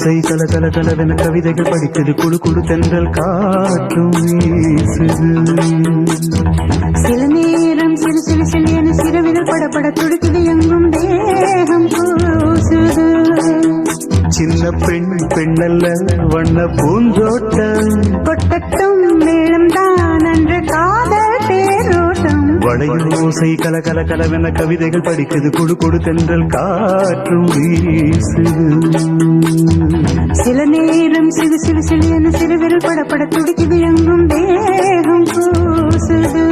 வளையோசை கல கல கலவென கவிதைகள் படிக்குது குழு குழு தென்றல் காற்றும் வீசுது. சில நேரம் சிறு சிறு சிறியன சிறுவிரல் படப்பட துடிக்குது எங்கும் தேகம் பூசுது. சின்ன பெண் பெண்ணல்ல வண்ண பூந்தோட்டம் கொட்டட்டும் மேளம் தான் அன்று காதல் தேரோட்டம். வளையோசை கல கல கலவென கவிதைகள் படிக்குது குழு குழு தென்றல் காற்றும் வீசுது. சில நேரம் சிறு சிறு சிறியன சிறுவிரல் படப்பட துடிக்குது எங்கும் தேகம் பூசுது.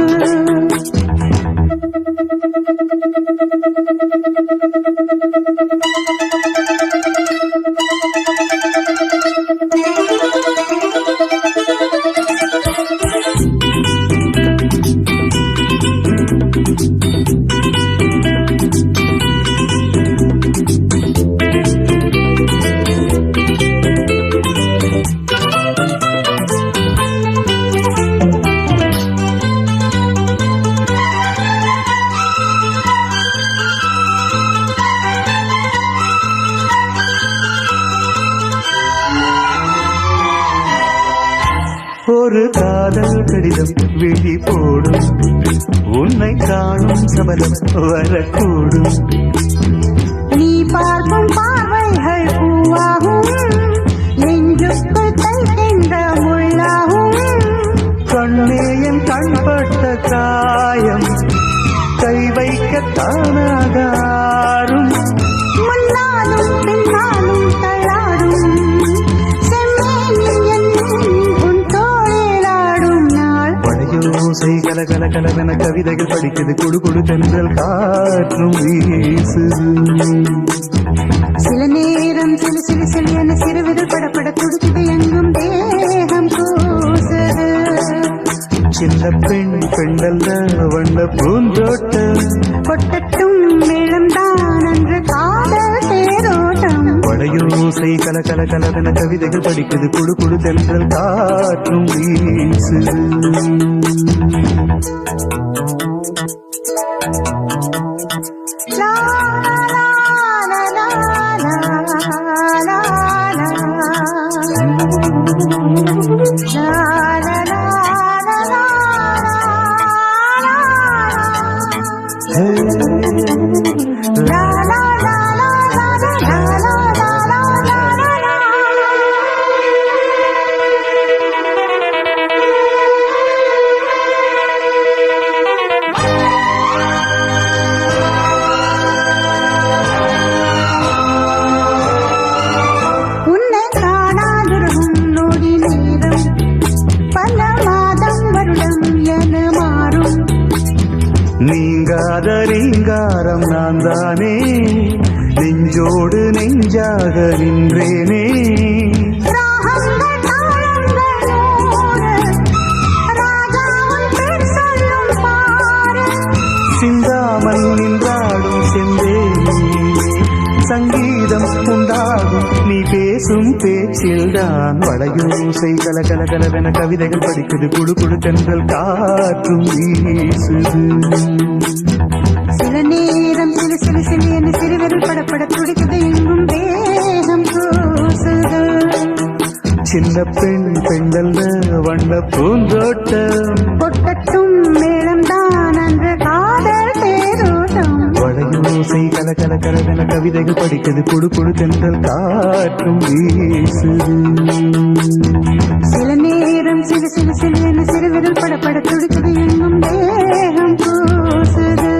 ஒரு காதல் கடிதம் விழி போடும் உன்னை காணும் சபலம் வரக்கூடும். நீ பார்க்கும் பார்வைகள் பூவாகும் நெஞ்சுக்குள் தைக்கின்ற முள்ளாகும். கண்ணேயன் கண்பட்ட காயம் கை வைக்க தானாகாரும். முன்னாலும் பின்னாலும் தள்ளாடும் வளையோசை கல கல கலவென கவிதைகள் படிக்குது குழு குழு தென்றல் காற்றும் வீசுது. சில நேரம் சிறு சிறு சிறியன சிறுவிரல் படப்பட துடிக்குது எங்கும் தேகம் பூசுது. சின்ன பெண் பெண்ணல்ல வண்ண பூந்தோட்டம் கொட்டட்டும் மேளம் தான் அன்று காதல் தேரோட்டம். வளையோசை கல கல கலவென கவிதைகள் படிக்குது குழு குழு தென்றல் காற்றும் வீசுது. லா லா லா லா லா லா நீங்காத ரீங்காரம் நான் தானே நெஞ்சோடு நெஞ்சாக நின்றேனே. சிந்தாமல் நின்றாடும் செந்தேனே சங்கீதம் உண்டாகும் நீ பேசும் பேச்சில்தான். வளையோசை கல கல கலவென கவிதைகள் படிக்குது குழு குழு தென்றல் காற்றும் வீசுது. சில நேரம் சிறு சிறு சிறியன சிறுவிரல் படப்பட துடிக்குது எங்கும் தேகம் பூசுது. சின்ன பெண் பெண்ணல்ல வண்ண பூந்தோட்டம் கொட்டட்டும் மேளம் தான் அன்று காதல் தேரோட்டம். வளையோசை கல கல கலவென கவிதைகள் படிக்குது குழு குழு தென்றல் காற்றும் வீசுது. சில நேரம் சிறு சிறு சிறியன சிறுவிரல் படப்பட துடிக்குது எங்கும் தேகம் பூசுது.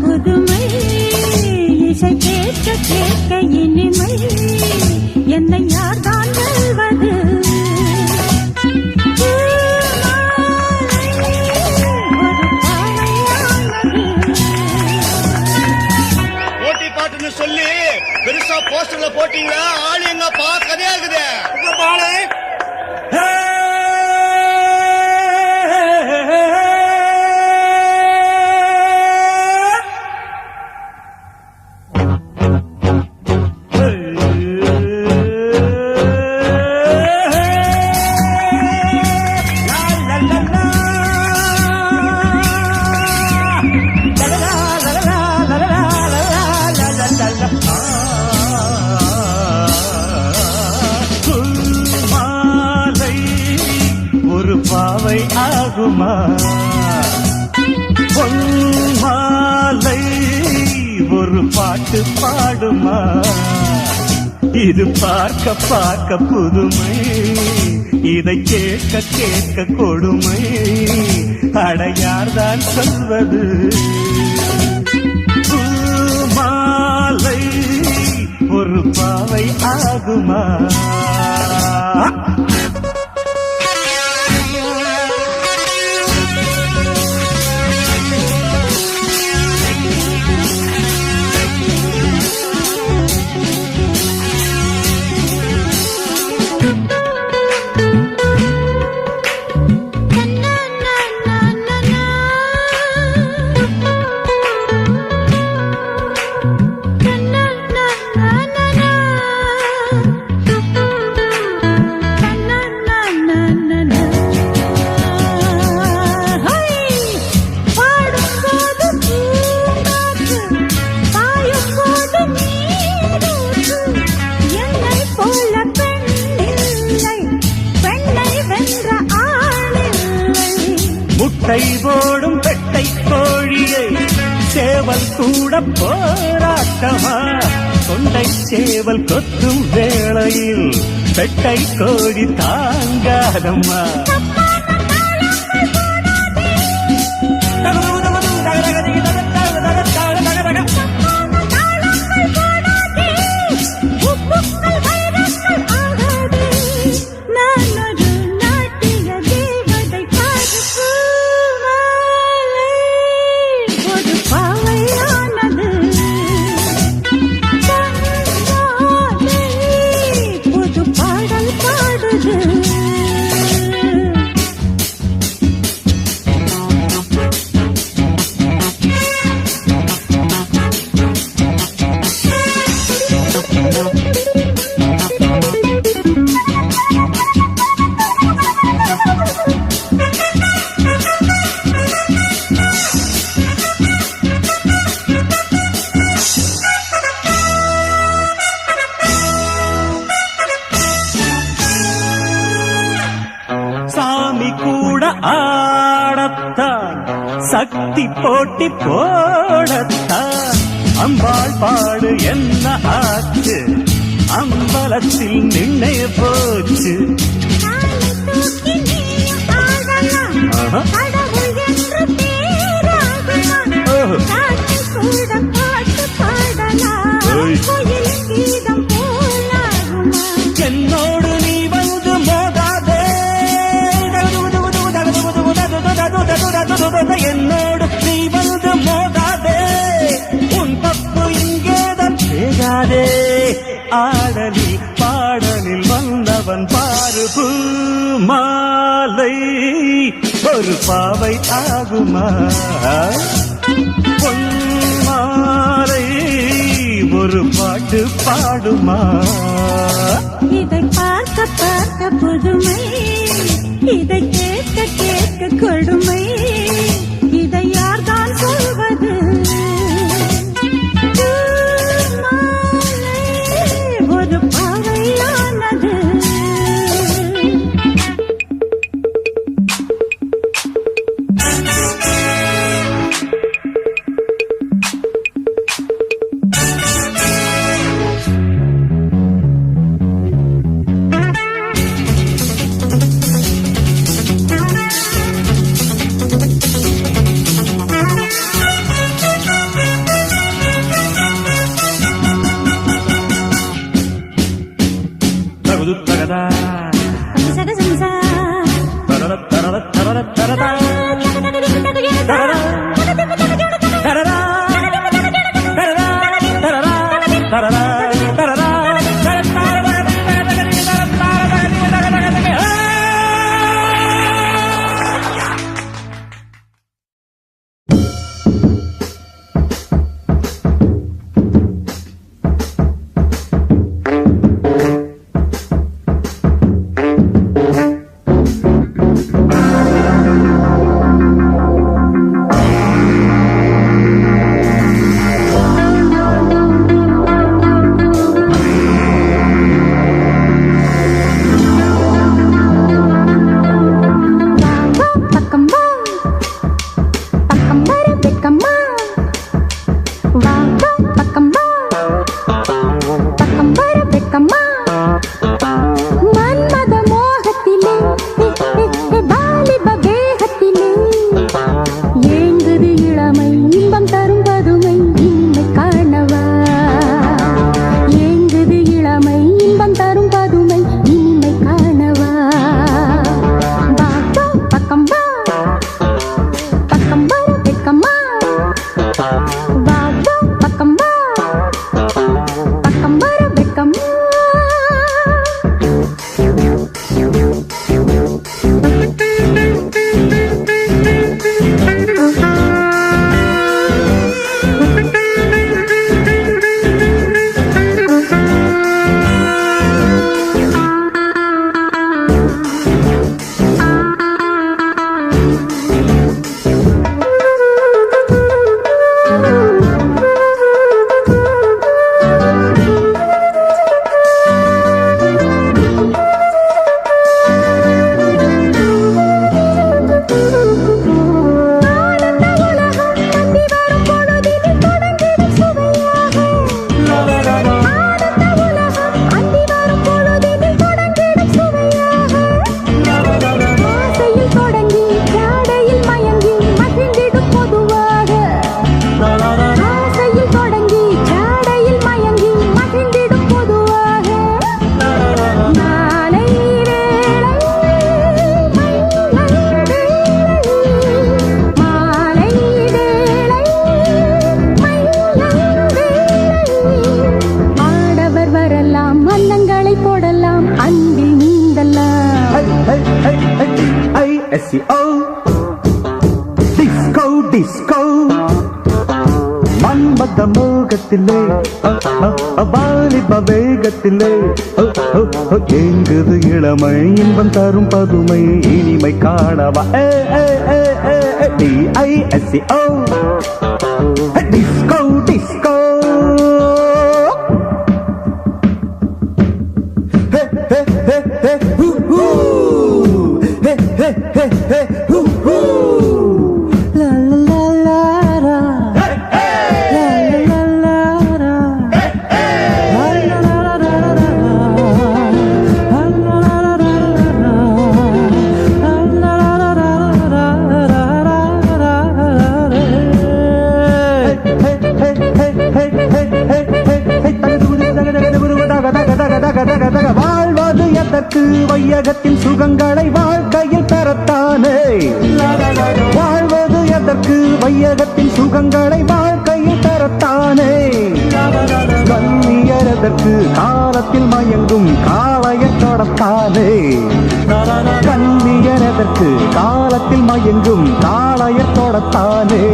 புதுமை இசை கேட்க கேட்க இனிமை பாவை ஆகுமா பொன்மாலை ஒரு பாட்டு பாடுமா இது பார்க்க பார்க்க புதுமை இதை கேட்க கேட்க கொடுமை அடையார்தான் சொல்வது பூமாலை ஒரு பாவை ஆகுமா முட்டை போடும் பெட்டை கோழியை சேவல் கூட போராட்டமா கொண்டை சேவல் கொத்தும் வேளையில் பெட்டை கோழி தாங்காதம்மா சாமி கூட ஆடத்தான் சக்தி போட்டி போடத்தான் அம்பாள் பாடு என்ன ஆச்சு அம்பலத்தில் நின்னே போச்சு என்னோடு நீ வந்து மோதாதே என்னோடு நீ வந்து மோதாதே உன் தப்பு இங்கேதான் பேசாதே ஆடலில் பாடலில் வந்தவன் பாரு மாலை ஒரு பாவை ஆகுமா பொன்மாலை ஒரு பாட்டு பாடுமா இதை பார்க்க பார்க்க புதுமை இதை கேட்க கேட்க கொடுமை இதை யார்தான் சொல்வது பூமாலை ஒரு பாவையானது டிஸ்கோ டிஸ்கோ மன்மத மோகத்திலே வாலிப வேகத்திலே எங்குது இளமை இன்பம் தரும் பதுமை இனிமை காணவா DISCO டிஸ்கோ டிஸ்கோ வாழ்வது எதற்கு வையகத்தின் சுகங்களை வாழ்க்கையில் பெறத்தானே வாழ்வது எதற்கு வையகத்தின் சுகங்களை வாழ்க்கையில் பெறத்தானே கண்ணியர் எதற்கு காலத்தில் மயங்கும் காளையத் தொடத்தானே கண்ணியர் எதற்கு காலத்தில் மயங்கும் காளையத் தொடத்தானே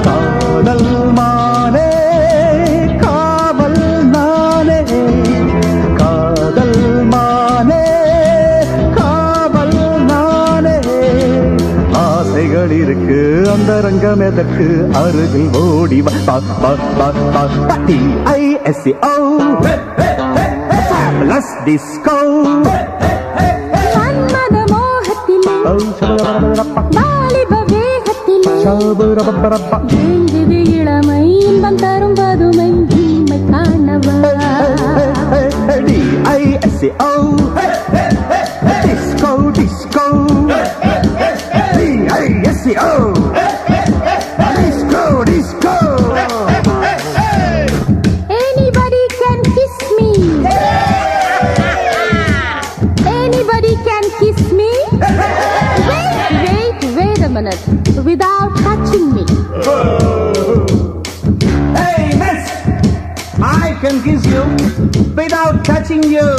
காதல் மானே காவல் நானே காதல் மானே காவல் நானே ஆசைகள் இருக்கு அந்த ரங்கம் எதற்கு அருகில் ஓடி DISCO Fabulous disco மன்மத மோகத்திலே வாலிப வேகத்திலே எங்குது இளமை இன்பம் தரும் பதுமை இனிமை காணவா DISCO disco disco DISCO disco disco Anybody can kiss me. Anybody can kiss me. Wait a minute. Without touching me. Hey miss, I can kiss you without touching you.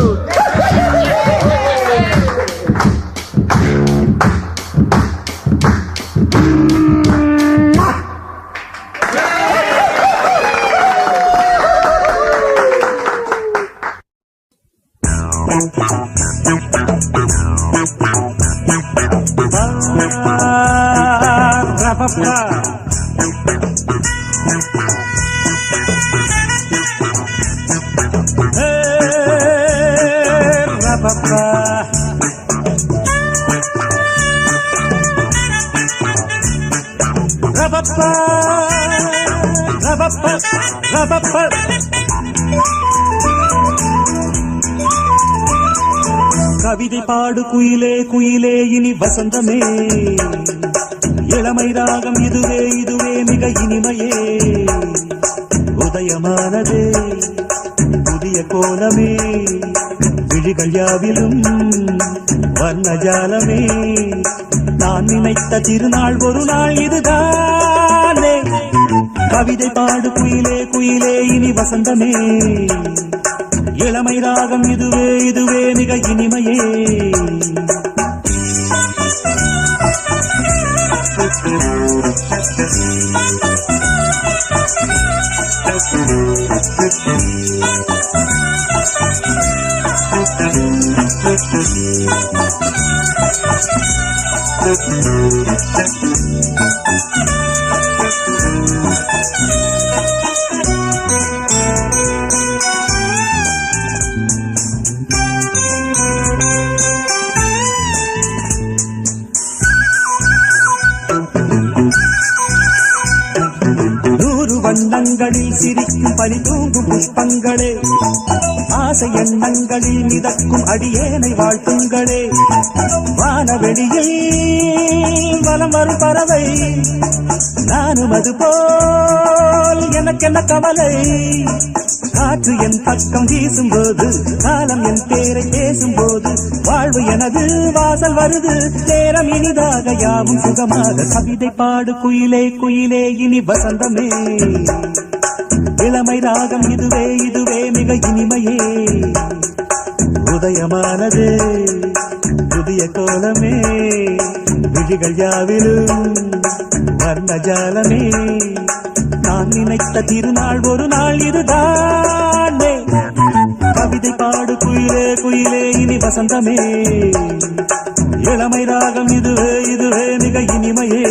கவிதை பாடு குயிலே குயிலே இனி வசந்தமே இளமை ராகம் இதுவே இதுவே மிக இனிமையே உதயமானதே புதிய கோலமே விழிகள் யாவிலும் வர்ணஜாலமே நான் நினைத்த திருநாள் ஒரு நாள் இதுதானே கவிதை பாடு குயிலே குயிலே இனி வசந்தமே இளமை ராகம் இதுவே இதுவே மிக இனிமையே வண்ணங்களில் சிரிக்கும் பனி தூங்கும் புஷ்பங்களே ஆசை எண்ணங்களில் மிதக்கும் அடியேனை வாழ்த்துங்களே வானவெளியில் வலம் வரும் பறவை நானும் அது போல் எனக்கென்ன கவலை காற்று என் பக்கம் வீசும்போது காலம் என் பேரை பேசும்போது வாழ்வு எனது வாசல் வருது நேரம் இனிதாக யாவும் சுகமாக கவிதை பாடு குயிலே குயிலே இனி வசந்தமே இளமை ராகம் இதுவே இதுவே மிக இனிமையே உதயமானது புதிய கோலமே விழிகள் யாவிலும் வர்ண ஜாலமே நான் நினைத்த திருநாள் ஒரு நாள் இதுதானே கவிதை பாடு குயிலே குயிலே இனி வசந்தமே இளமை ராகம் இதுவே இதுவே மிக இனிமையே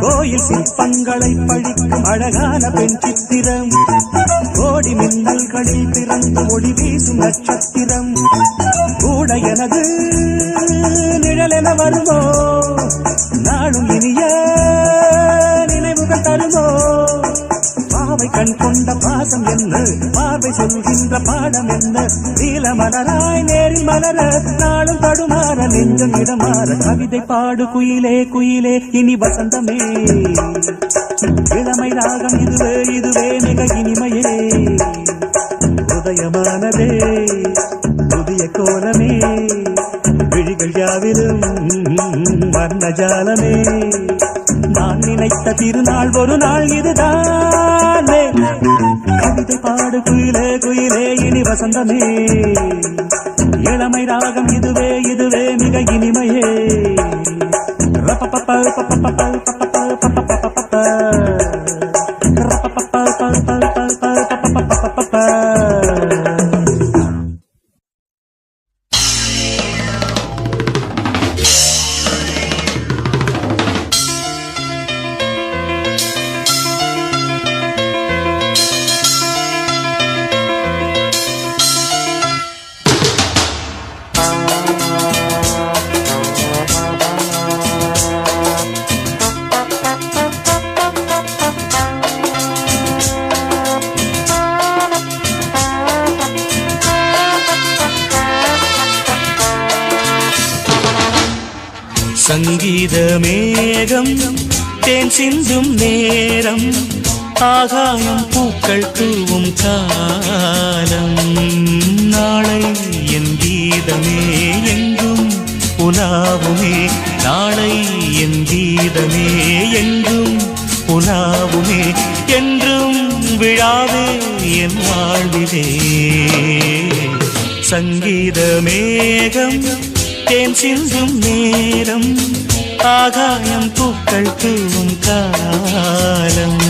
கோயில் சிற்பங்களை படிக்கும் அழகான பெண் சித்திரம் கோடி மின்னல்களில் பிறந்து ஒளி வீசும் நட்சத்திரம் கூட எனது நிழலென வருமோ நாளும் இனிய நினைவுகள் தருமோ பாவை கண் கொண்ட பாசம் என்ன பார்வை சொல்கின்ற பாடம் என்ன நீல மலராய் நேரில் மலர நாளும் தடுமாற நெஞ்சம் இடமாற கவிதை பாடு குயிலே குயிலே இனி வசந்தமே இளமை ராகம் இதுவே இதுவே மிக இனிமையே உதயமானதே புதிய கோலமே விழிகள் யாவிலும் வர்ண ஜாலமே நான் நினைத்த திருநாள் ஒரு நாள் இதுதானே கவிதை பாடு குயிலே குயிலே இனி வசந்தமே இளமை ராகம் இதுவே இதுவே மிக இனிமையே சங்கீத மேகம் தேன் சிந்தும் நேரம் ஆகாயம் பூக்கள் தூவும் காலம் நாளை என் கீதமே எங்கும் உலாவுமே நாளை என் கீதமே எங்கும் உலாவுமே என்றும் விழாவே என் வாழ்விலே சங்கீத மேகம் தேன் சிந்தும் நேரம் ஆகாயம் பூக்கள் தூவும் காலம்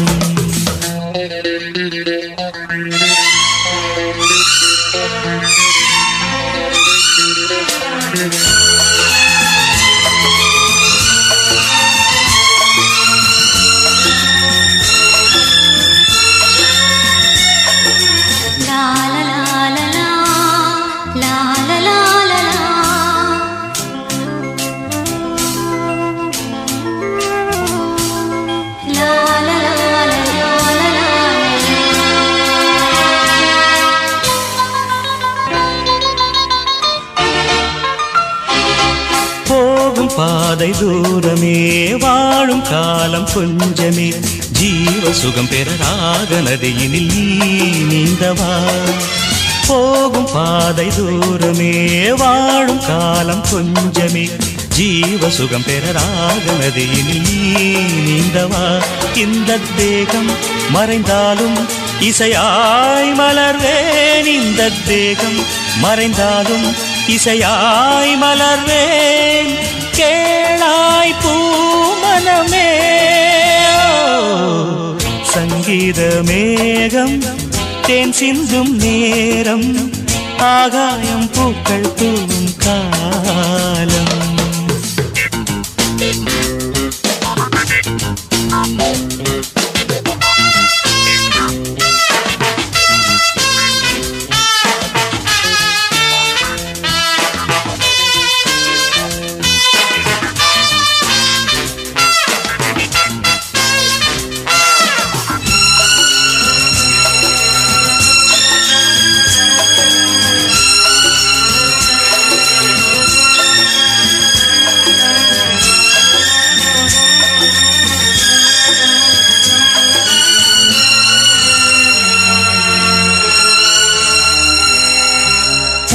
பாதை தூரமே வாழும் காலம் கொஞ்சமே ஜீவ சுகம் பெற ராக நதியினில் நீ நீந்தவா போகும் பாதை தூரமே வாழும் காலம் கொஞ்சமே ஜீவ சுகம் பெற ராக நதியினில் நீ நீந்தவா இந்த தேகம் மறைந்தாலும் இசையாய் மலர்வேன் இந்த தேகம் மறைந்தாலும் இசையாய் மலர்வேன் கேளாய் பூமனமே சங்கீத மேகம் தேன் சிந்தும் நேரம் ஆகாயம் பூக்கள் தூவும் காலம்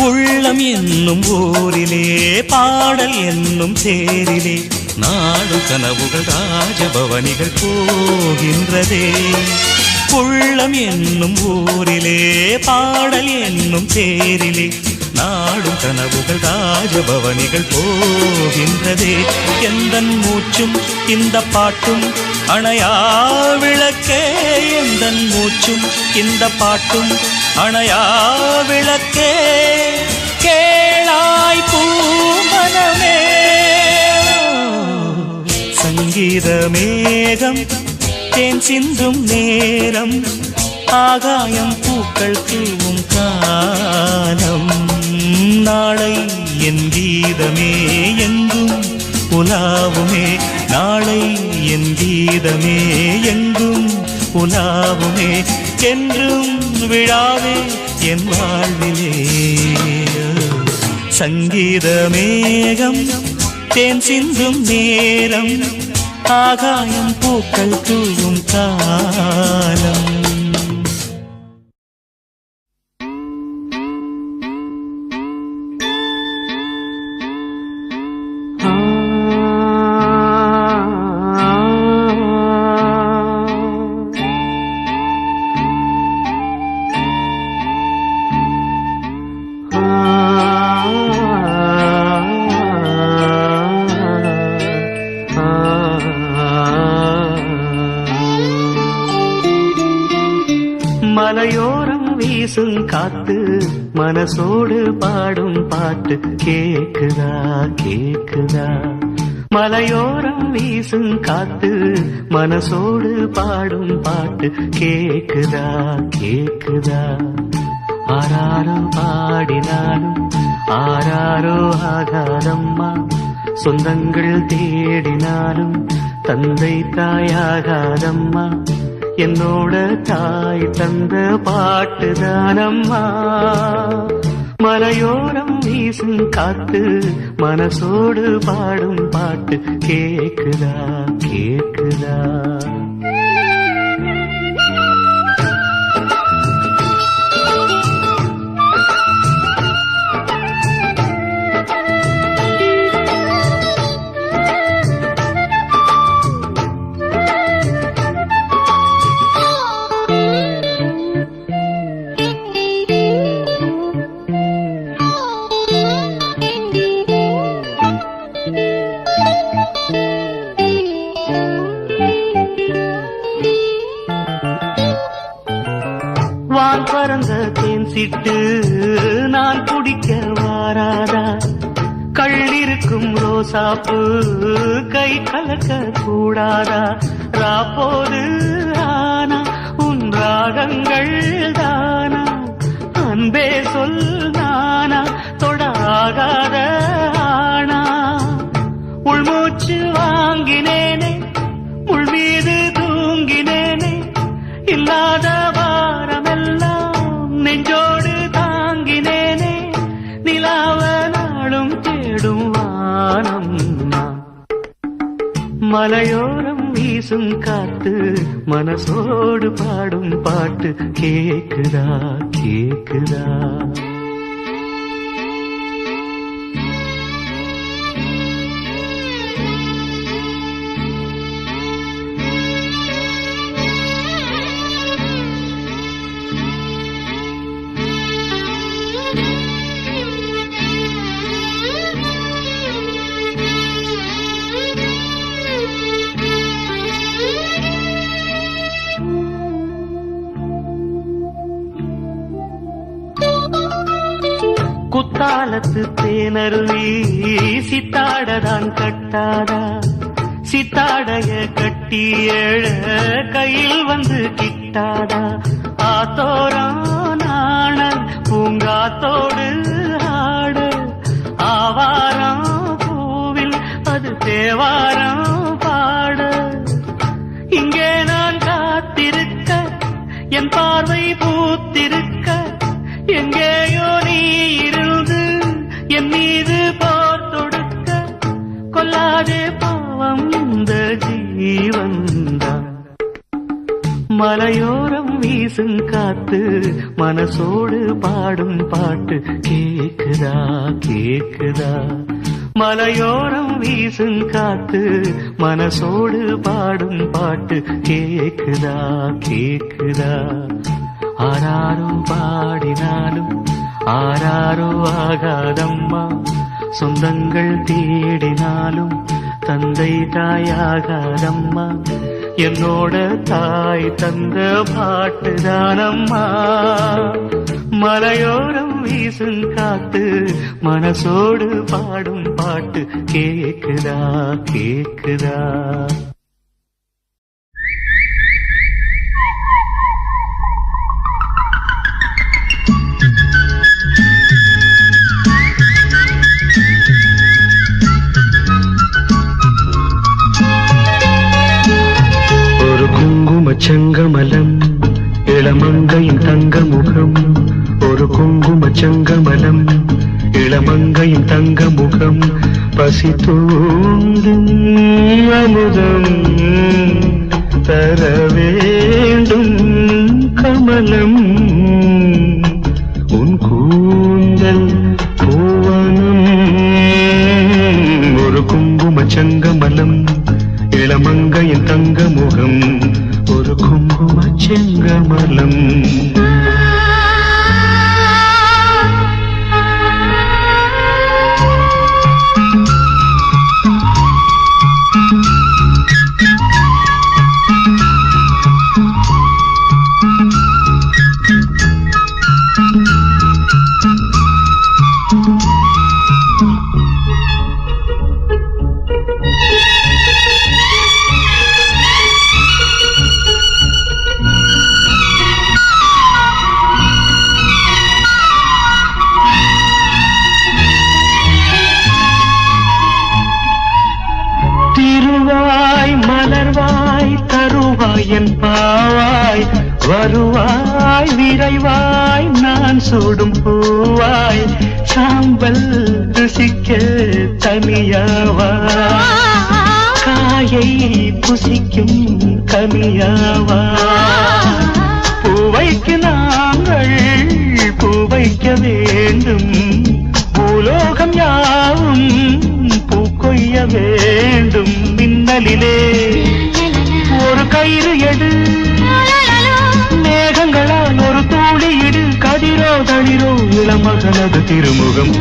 உள்ளம் என்னும் ஊரிலே பாடல் என்னும் தேரிலே நாடு கனவுகள் ராஜபவனிகள் போகின்றதே. உள்ளம் என்னும் ஊரிலே பாடல் என்னும் தேரிலே நாடும் கனவுகள் ராஜபவனிகள் போகின்றதே. எந்தன் மூச்சும் இந்த பாட்டும் அணையா விளக்கே, எந்தன் மூச்சும் இந்த பாட்டும் அணையா விளக்கே. கேளாய் பூமனமே சங்கீத மேகம் தேன் சிந்தும் நேரம், ஆகாயம் பூக்கள் தூவும் காலம். நாளை என் கீதமே எங்கும் உலாவுமே, நாளை என் கீதமே எங்கும் உலாவுமே. என்றும் விழாவே என் வாழ்விலே. சங்கீத மேகம் தேன் சிந்தும் நேரம், ஆகாயம் பூக்கள் தூவும் காலம். மலையோரம் வீசும் காத்து மனசோடு பாடும் பாட்டு கேக்குதா கேக்குதா. மலையோரம் வீசும் காத்து மனசோடு பாடும் பாட்டு கேக்குதா கேக்குதா. ஆராரோ பாடினாலும் ஆராரோ ஆகாதம்மா, சொந்தங்கள் தேடினாலும் தந்தை தாயாகாதம்மா. என்னோட தாய் தந்த பாட்டுதானம்மா. மலையோரம் வீசும் காத்து மனசோடு பாடும் பாட்டு கேக்குதா கேக்குதா. வான் பறந்த தேன் சிட்டு நான் குடிக்க வாராதா. கள்ளிருக்கும் ரோசாப்பு கை கலக்க கூடாதா. ராப்போது ஆனா உன் ராகங்கள் தானா, அன்பே சொல் நானா தொடாகாத ஆனா. உள்மூச்சு வாங்கினேனே உள் மீது தூங்கினேனே, இல்லாத வாரமெல்லாம் நெஞ்சோடு தாங்கினேனே. நிலாவ நாளும் தேடும் வானம் நான். மலையோரம் வீசும் காத்து மனசோடு பாடும் பாட்டு கேக்குதா கேக்குதா. குத்தாலத்து தேனருவி சித்தாடதான் கட்டாதா. சித்தாடைய கட்டி எழ கையில் வந்து கிட்டாதா. ஆத்தோரம் நாணல் பூங்காத்தோடு ஆட, ஆவாரம் பூவில் அது தேவாரம் பாட. இங்கே நான் காத்திருக்க என் பார்வை பூத்திருக்க, எங்கேயோ நீ இருந்து என் மீது போர் தொடுக்க. கொல்லாதே பாவம் இந்த ஜீவன்தான். மலையோரம் வீசும் காத்து மனசோடு பாடும் பாட்டு கேக்குதா கேக்குதா மலையோரம் வீசும் காத்து மனசோடு பாடும் பாட்டு கேக்குதா கேக்குதா ஆராரோ பாடினாலும் ஆராரோ ஆகாதம்மா சொந்தங்கள் தேடினாலும் தந்தை தாயாகாதம்மா என்னோட தாய் தந்த பாட்டுதானம்மா மலையோரம் வீசும் காத்து மனசோடு பாடும் பாட்டு கேக்குதா கேக்குதா செங்கமலம் இளமங்கையின் தங்க முகம் ஒரு குங்கும செங்கமலம் இளமங்கையின் தங்க முகம் பசி தூண்டும் அமுதம் தர வேண்டும் கமலம் உன் கூந்தல் பூவனம் ஒரு குங்கும செங்கமலம் இளமங்கையின் தங்க முகம் ஒரு குங்கும செங்கமலம் என் பாவாய் வருவாய் விரைவாய் நான் சூடும் பூவாய் சாம்பல் ருசிக்க தனியாவா காயை புசிக்கும் கனியாவா பூவைக்கு நாங்கள் பூவைக்க வேண்டும் பூலோகம் யாவும் பூக்கொய்ய வேண்டும் மின்னலிலே ஒரு கயிறு எடு மேகங்களால் ஒரு தூளி இடு கதிரோ தளிரோ இளமகனது திருமுகம்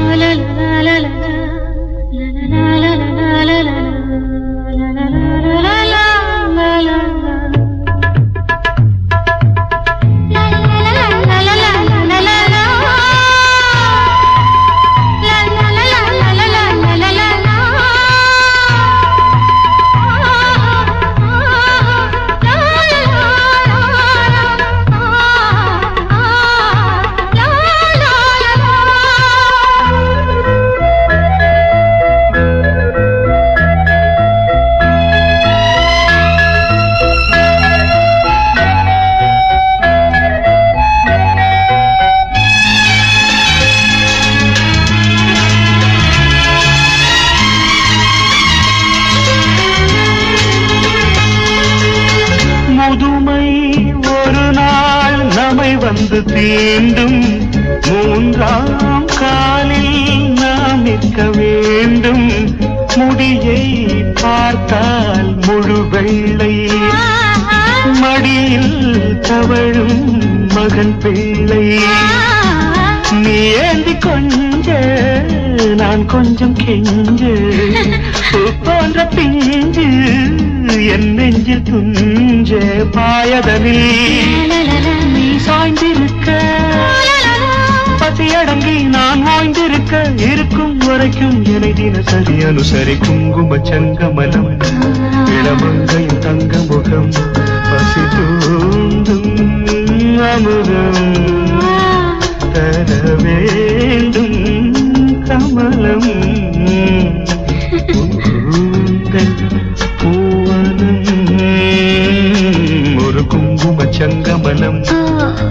வந்து தீண்டும் மூன்றாம் காலில் நாம் நிற்க வேண்டும் முடியை பார்த்தால் முழு வெள்ளை மடியில் தவழும் மகன் பிள்ளை நீ ஏந்தி கொஞ்ச நான் கொஞ்சம் கெஞ்சு போன்ற பிஞ்சு என் நெஞ்சில் துஞ்ச பாயதனில் நீ சாய்ந்திருக்க பசியடங்கி நான் ஓய்ந்திருக்க இருக்கும் வரைக்கும் என்னை தினசரி அனுசரி குங்கும செங்கமலம் இளமங்கையின் தங்க முகம் பசி தூண்டும் அமுதம் தர வேண்டும் கமலம் பூவனம் ஒரு குங்கும செங்கமலம்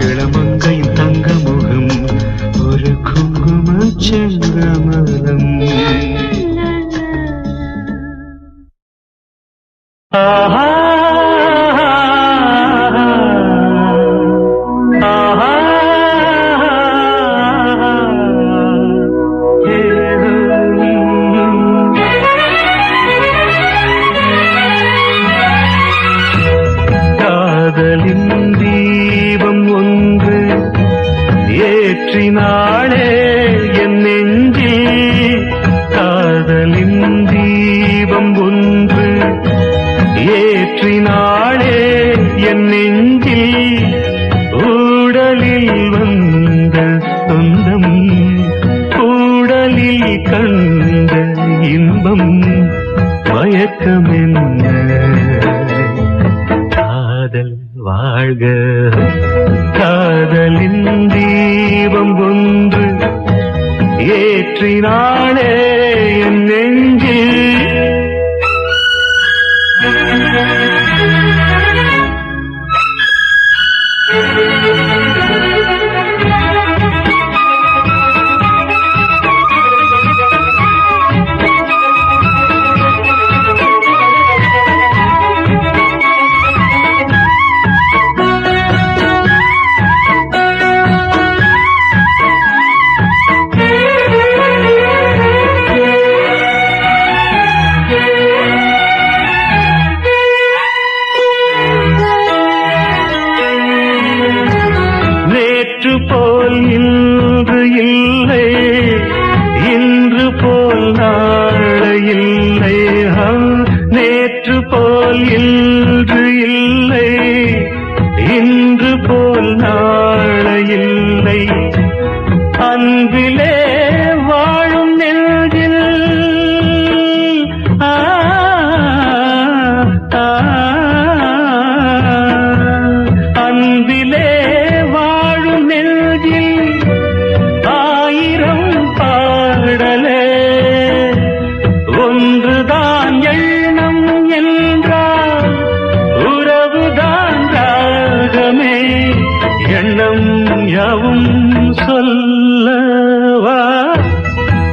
இளமங்கையின் தங்க முகம் ஒரு குங்கும செங்கமலம் ஆஹா கண்ட இன்பம் மயக்கம் என்ன காதல் வாழ்க காதலின் தீபம் ஒன்று ஏற்றினாளே என் நெஞ்சில் போல் இன்று இல்லை இன்று போல் நாளை இல்லை நேற்று போல் இன்று இல்லை இன்று போல் நாளை இல்லை அன்பிலே வாழும் நெஞ்சில் அன்பிலே ஆயிரம் பாடலே ஒன்றுதான் எண்ணம் என்றால் உறவுதான் ராகமே எண்ணம் யாவும் சொல்லவா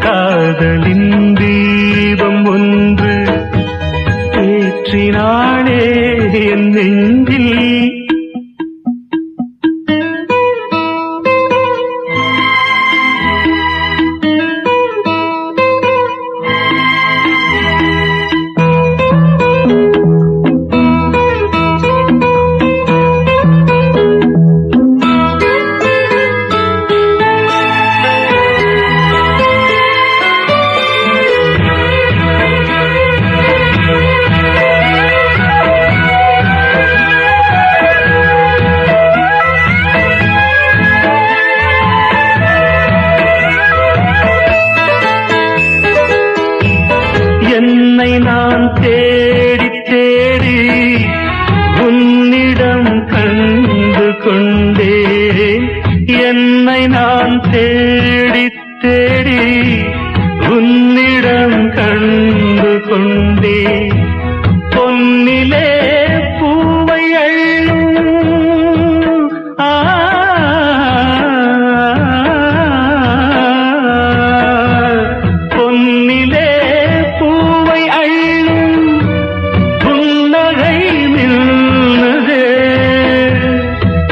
காதலின் தீபம் ஒன்று ஏற்றினாளே என் நெஞ்சில் என்னை நான் தேடி தேடி உன்னிடம் கண்டு கொண்டேன் என்னை நான் தேடி தேடி உன்னிடம் கண்டு கொண்டேன் பொன்னிலே பூவை அள்ளும் பொன்னிலே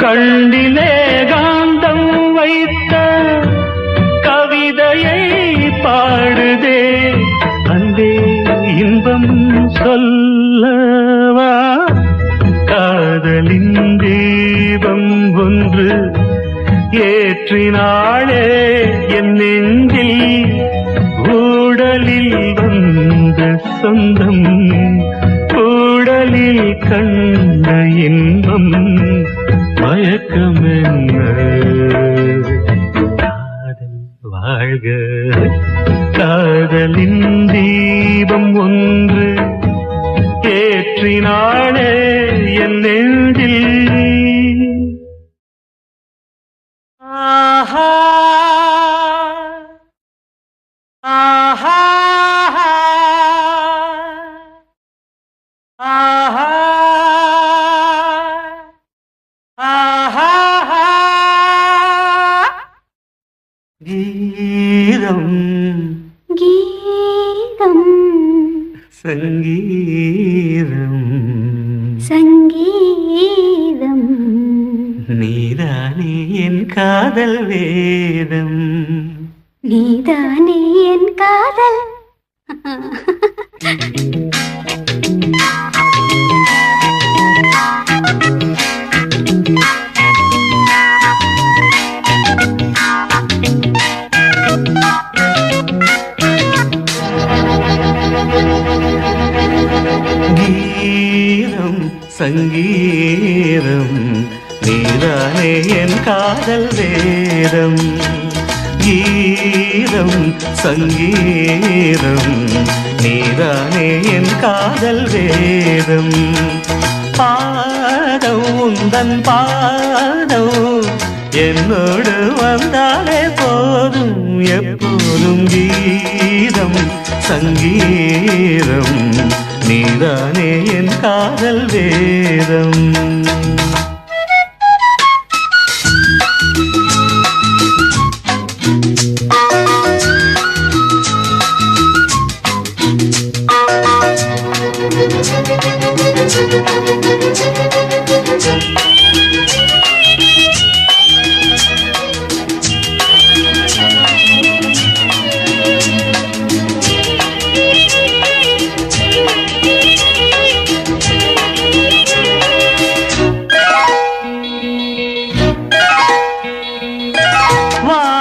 கண்டிலே காந்தம் வைத்த கவிதையை பாடுதே அன்பே இன்பம் சொல்லவா காதலின் தீபம் ஒன்று ஏற்றினாளே என் நெஞ்சில் ஊடலில் வந்த சொந்தம் ஊடலில் கண்ட இன்பம் மயக்கம் என்ன காதல் வாழ்க காதலின் தீபம் ஒன்று ஏற்றினாளே என் நெஞ்சில் ஆஹா ஆஹா ஆஹா கீதம் கீதம் சங்கீதம் சங்கீதம் நீதானே என் காதல் வேதம் நீதானே என் காதல் கீதம் சங்கீதம் நீதானே என் காதல் வேதம் கீதம் கீதம் சங்கீதம் நீதானே என் காதல் வேதம் பாதம் உந்தன் பாதம் என்னோடு வந்தாலே போதும் எப்போதும் கீதம் சங்கீதம் நீதானே என் காதல் வேதம்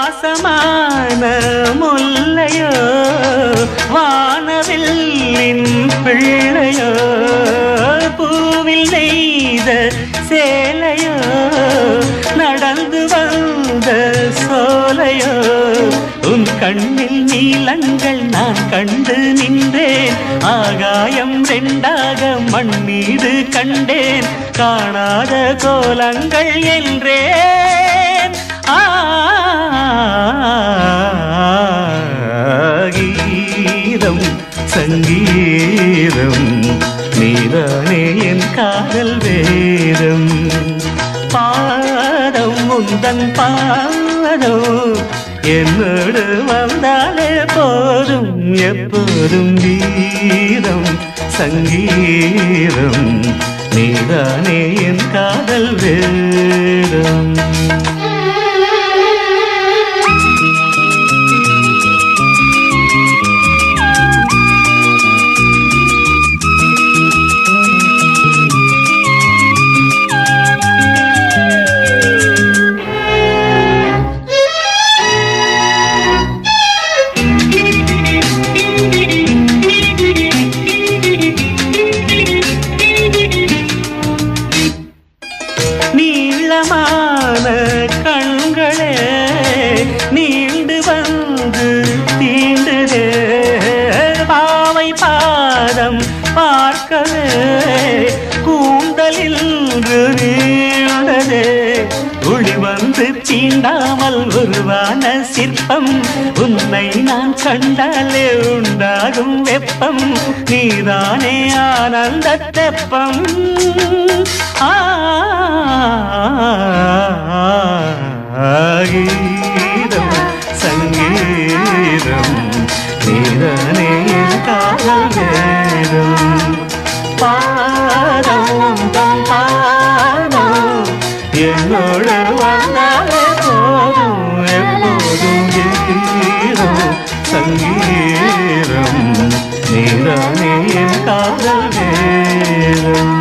வாசமான முல்லையோ வானவில்லின் பிள்ளையோ பூவில் நெய்த சேலையோ நடந்து வந்த சோலையோ உன் கண்ணில் நீலங்கள் நான் கண்டு நின்றேன் ஆகாயம் ரெண்டாக மண் மீது கண்டேன் காணாத கோலங்கள் என்றேன் கீதம் சங்கீதம் நீதானே என் காதல் வேதம் பாதம் முந்தன் பாதம் என்னோடு வந்தாலே போதும் எப்போதும் கீதம் சங்கீதம் நீதானே என் காதல் வேதம் நீளமான கண்களே நீண்டு வந்து தீண்டுதே பாவை பாதம் பார்க்கவே கூந்தலில் நீண்டதே ஒளி வந்து தீண்டாமல் உருவான சிற்பம் உன்னை நான் கண்டாலே உண்டாகும் வெப்பம் நீதானே ஆனந்த தெப்பம் கீதம் சங்கீதம் நீதானே என் காதல் வேதம் பாதம் தம் பாதம் என்னோடு வந்தாலே போதும் எப்போதும் கீதம் சங்கீதம் நீதானே என் காதல் வேதம்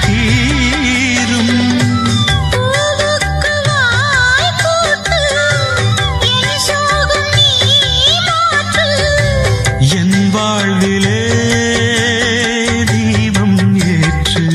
தீரும். என் வாழ்விலே தீபம் ஏற்று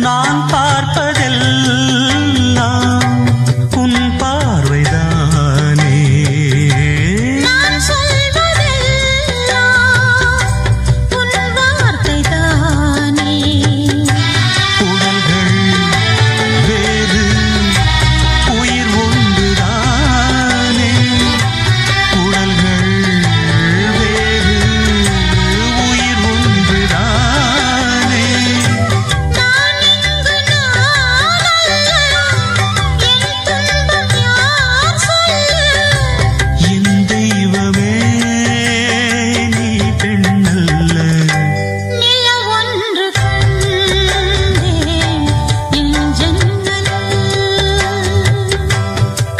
நான் பார்ப்பதெல்லாம் உன் பார்வைதானே. நான் சொல்வதெல்லாம் உன் வார்த்தைதானே. உடல்கள் வேறு உயிர் ஒன்றுதானே. உடல்கள் வேறு உயிர் ஒன்றுதானே. என் தெய்வமே நீ பெண்ணல்ல.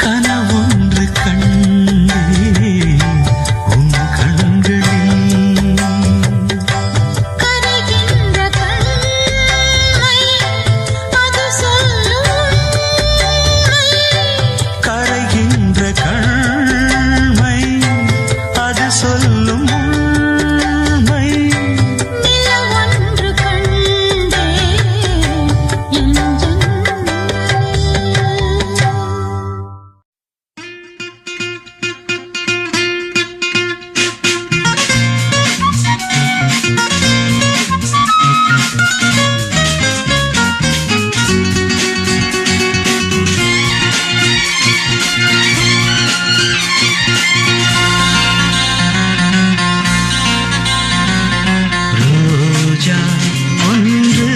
கனவொன்று கண்டே உன் கண்களில். கரைகின்ற கண்மை அது சொல்லும் உண்மை. ரோஜா ஒன்று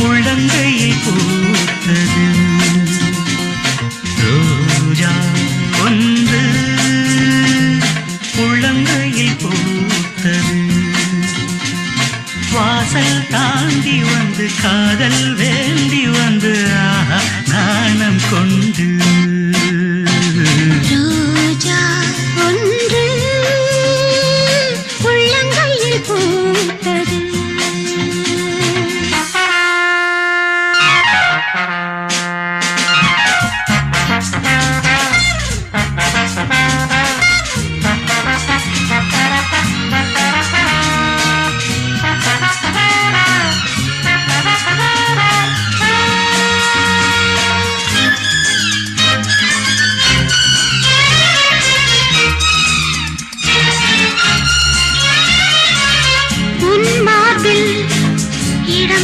உள்ளங்கையில் பூத்தது. ரோஜா ஒன்று உள்ளங்கையில் பூத்தது. வாசல் தாண்டி வந்து காதல் வேண்டி வந்து ஆஹா நாணம் கொண்டு. ரோஜா ஒன்று உள்ளங்கையில் பூத்தது.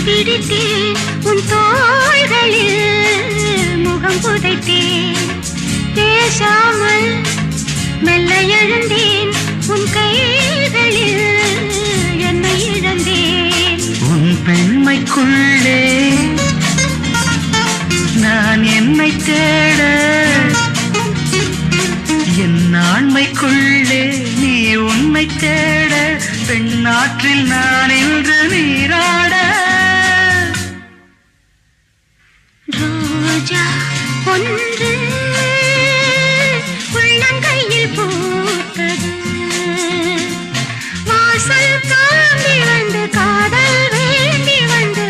பிடித்தேன் உன் தோள்களில் முகம் புதைத்தேன். பேசாமல் மெல்ல எழுந்தேன் உன் கைகளில் என்னை இழந்தேன். உன் பெண்மைக்குள்ளே நான் என்னை தேட, என் ஆண்மைக்குள்ளே நீ உண்மை தேட. பெண்ணாற்றில் நான் இன்று நீராட. ரோஜா ஒன்று உள்ளங்கையில் பூத்தது. வாசல் தாண்டி வந்து காதல் வேண்டி வந்து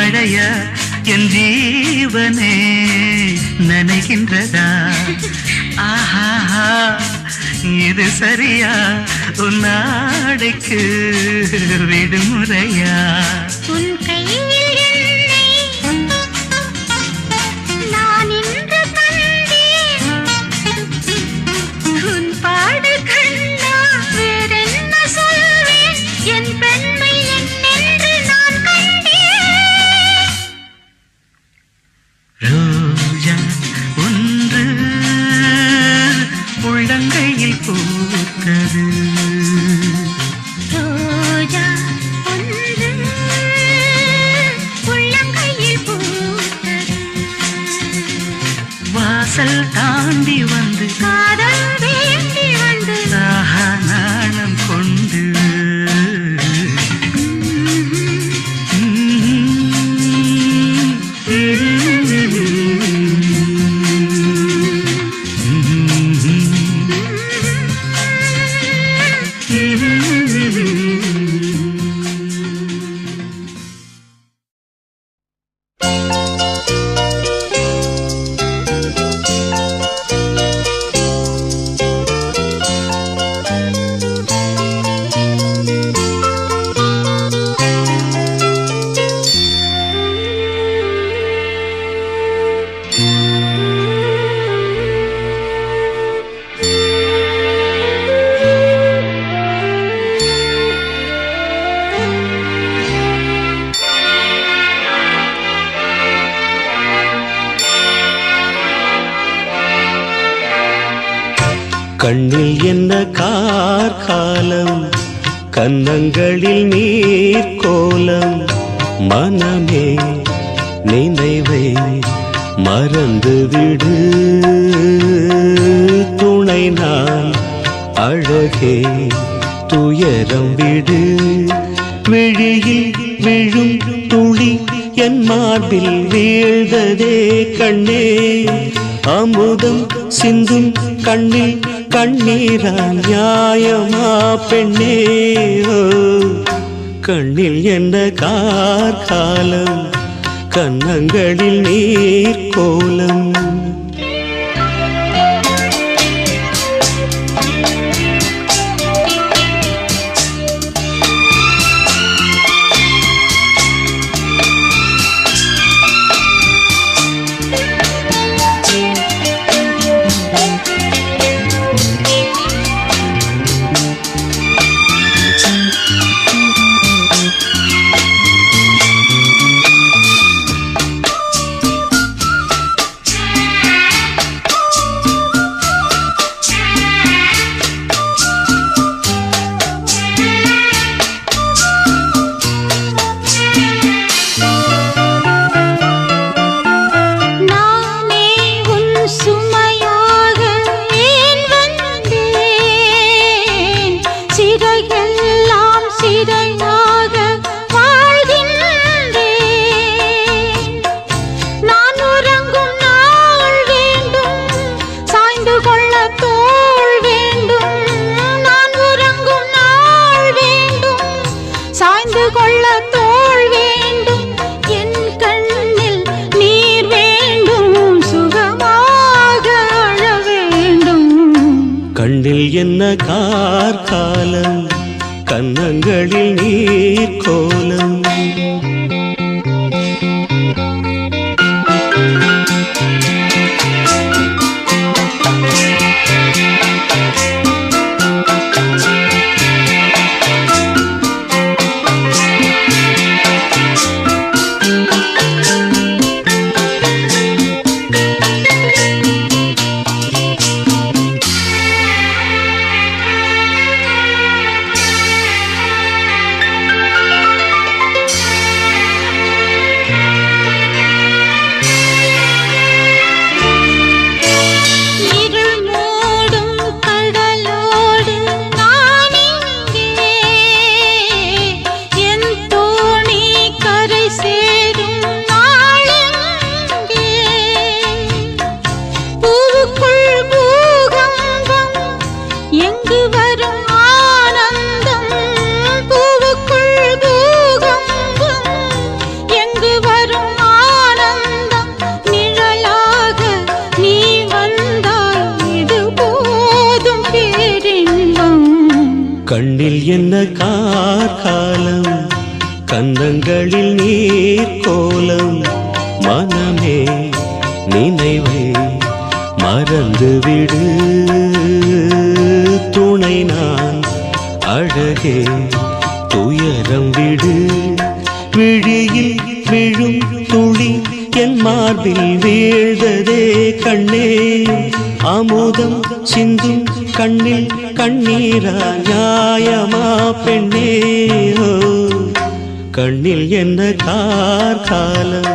மழையா என் ஜீவனே நனைகின்றதா? ஆஹா, இது சரியா? உன் நாடைக்கு விடுமுறையா? உன் கையில் நான் இன்று கண்டேன். உன் பாடு கண்டா வேறென்ன சொல்வேன்? என் பெண்மை என்னென்று நான் கண்டேன். ரோஜா ஒன்று உள்ளங்கையில் பூத்தது. ரோஜா ஒன்று உள்ளங்கையில் பூத்தது. வாசல் தாண்டி வந்து காதல் வேண்டி வந்து ஆஹா நாணம் கொண்டு கண்ணில் என்ன கார்காலம், கன்னங்களில் நீர் கோலம். மனமே நினைவை மறந்துவிடு, துணை நான் அழகே துயரம் விடு. விழியில் விழும் துளி என் மார்பில் வீழ்ந்ததே கண்ணே. அமுதம் சிந்தும் கண்ணில் கண்ணீரா நியாயமா பெண்ணே? ஓ, கண்ணில் என்ன கார்காலம், கன்னங்களில் நீர் கோலம். கண்ணில் என்ன கார்காலம், கன்னங்களில் நீர் கோலம். கண்ணில் என்ன கார்காலம், கன்னங்களில் நீர் கோலம். மனமே நினைவை மறந்துவிடு, துணை நான் அழகே துயரம் விடு. விழியில் விழும் துளி என் மார்பில் வீழ்ந்ததே கண்ணே, அமுதம் சிந்தும் கண்ணில் கண்ணீரா நியாயமா பெண்ணே. ஓ, கண்ணில் என்ன கார்காலம்,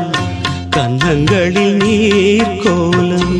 கன்னங்களில் நீர் கோலம்.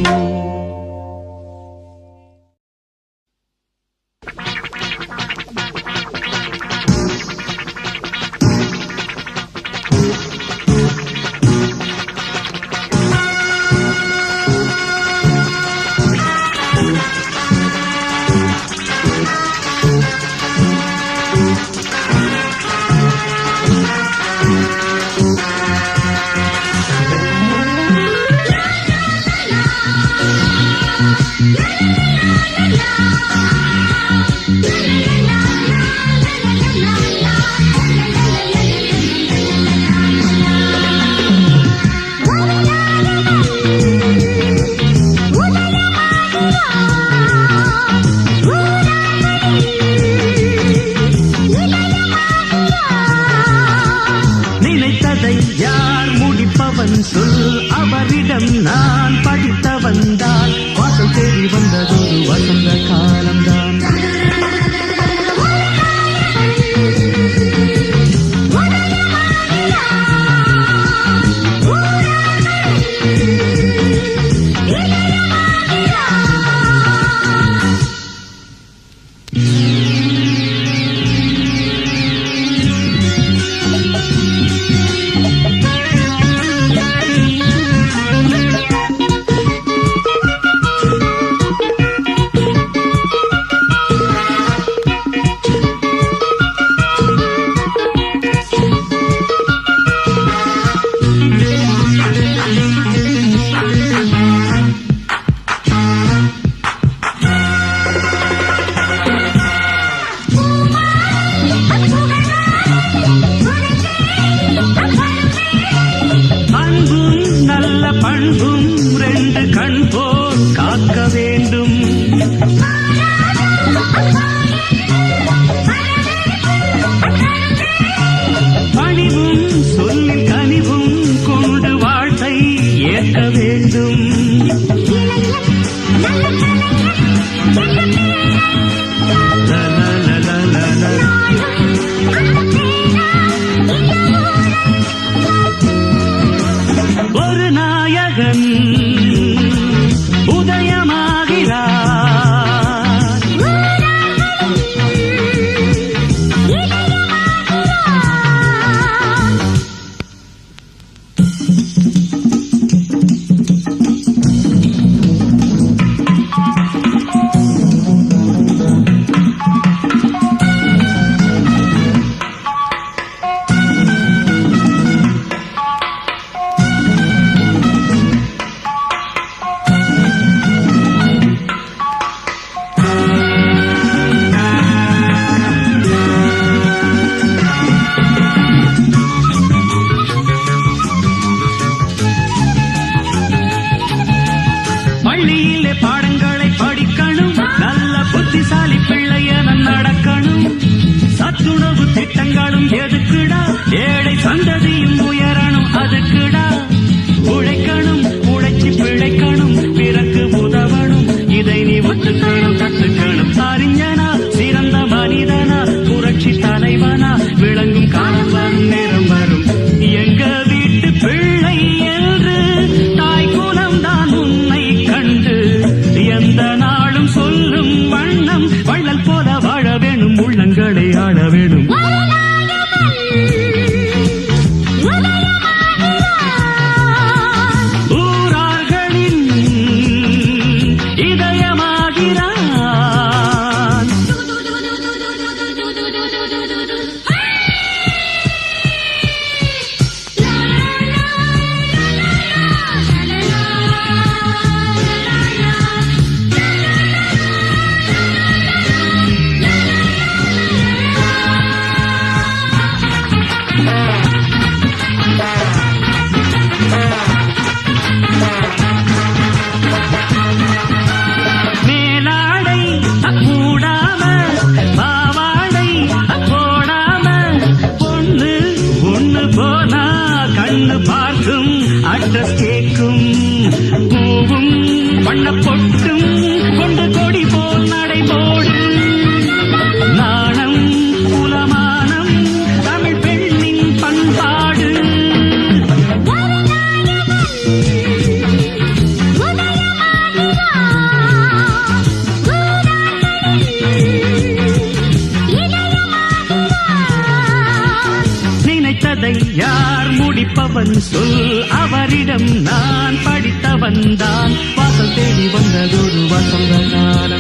யார் முடிப்பவன் சொல், அவரிடம் நான் படித்த வந்தால் வாசல் தேடி வந்ததொரு வசந்த காலம்தான். பண்பும் ரெண்டு கண் போல் காக்க வேண்டும். பணிவும் சொல்லில் கனிவும் கொண்டு வாழ்த்தை ஏற்க வேண்டும். ஒரு நாயகன் உதயமாகிறார். பள்ளியிலே பாடங்களை படிக்கணும், நல்ல புத்திசாலி பிள்ளையன நடக்கணும். சத்துணவு திட்டங்களும் எதுக்குடா, ஏழை சந்ததியும் உயரணும் அதுக்குடா. உழைக்கணும், உழைச்சி பிழைக்கணும், பிறகு உதவணும், இதை நீ ஒத்துக்கணும் கத்துக்கணும். அறிஞனா சிறந்த மனிதனா, புரட்சி தலைவனா விளங்கும் காலம் வரும், நேரம் வரும். எங்க வீட்டு பிள்ளை என்று தாய் குலம் தான் உன்னை கண்டு எந்த நாளும் சொல்லும் வண்ணம் வள்ளல் போல வாழ வேணும், உள்ளங்களை ஆள வேணும். ஊரார்களின் இதயமாகிறான். அட்ரஸ் கேட்கும் பூவும் வண்ணப்பொட்டும் கொண்டு கொடி போல் நடைபோடு நாணம் குலமானம் தமிழ் பெண்ணின் பண்பாடு நினைத்ததை யார் முடிப்பவன் சொல் அவரிடம் நான் படித்தவன் தான் வாசல் தேடி வந்ததொரு வசந்த காலம்